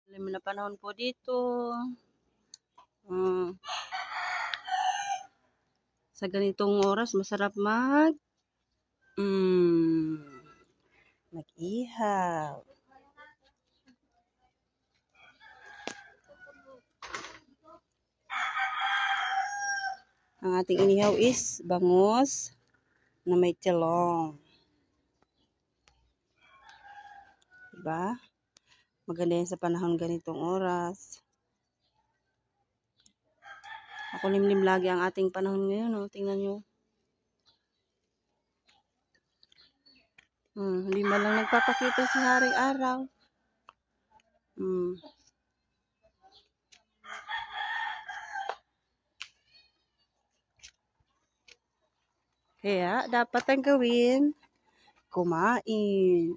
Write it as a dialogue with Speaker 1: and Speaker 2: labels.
Speaker 1: Malimlim na panahon po dito. Hmm. Sa ganitong oras, masarap mag-ihaw. Ang ating inihaw is bangus na may tilong. Diba? Maganda yan sa panahon ganitong oras. Ako limlim lagi ang ating panahon ngayon. Oh. Tingnan nyo. Hindi man lang nagpapakita si Haring Araw. Kaya, dapat ang gawin, kumain.